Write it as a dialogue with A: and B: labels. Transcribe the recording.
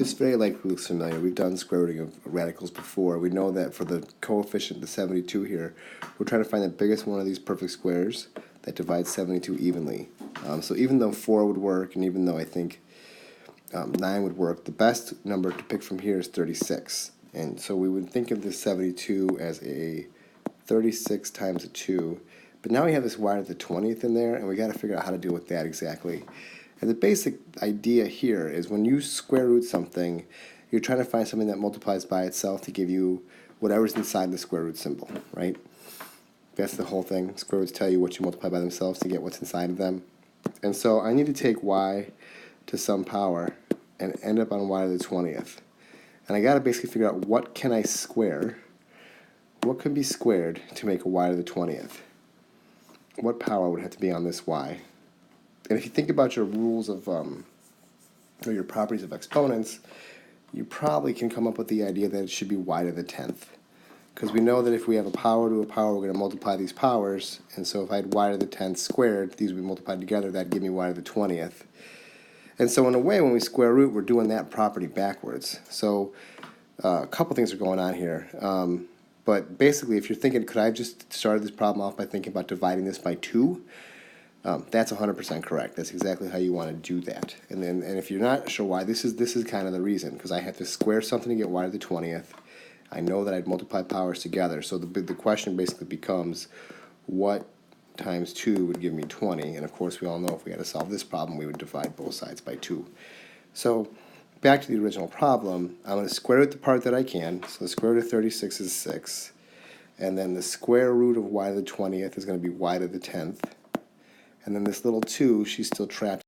A: this very likely looks familiar. We've done square rooting of radicals before. We know that for the coefficient, the 72 here, we're trying to find the biggest one of these perfect squares that divides 72 evenly. So even though 4 would work, and even though I think 9 would work, the best number to pick from here is 36. And so we would think of this 72 as a 36 times a 2. But now we have this y to the 20th in there, and we got to figure out how to deal with that exactly. And the basic idea here is when you square root something, you're trying to find something that multiplies by itself to give you whatever's inside the square root symbol, right? That's the whole thing. Square roots tell you what you multiply by themselves to get what's inside of them. And so I need to take y to some power and end up on y to the 20th. And I got to basically figure out what can I square, what can be squared to make a y to the 20th. What power would have to be on this y? And if you think about your rules of, or your properties of exponents, you probably can come up with the idea that it should be y to the 10th. Because we know that if we have a power to a power, we're going to multiply these powers. And so if I had y to the 10th squared, these would be multiplied together. That'd give me y to the 20th. And so in a way, when we square root, we're doing that property backwards. So a couple things are going on here. But basically, if you're thinking, could I have just started this problem off by thinking about dividing this by 2? That's 100% correct. That's exactly how you want to do that. And if you're not sure why, this is kind of the reason, because I have to square something to get y to the 20th. I know that I'd multiply powers together, so the question basically becomes, what times 2 would give me 20? And of course, we all know if we had to solve this problem, we would divide both sides by 2. So back to the original problem, I'm going to square root the part that I can. So the square root of 36 is 6. And then the square root of y to the 20th is going to be y to the 10th. And then this little 2, she's still trapped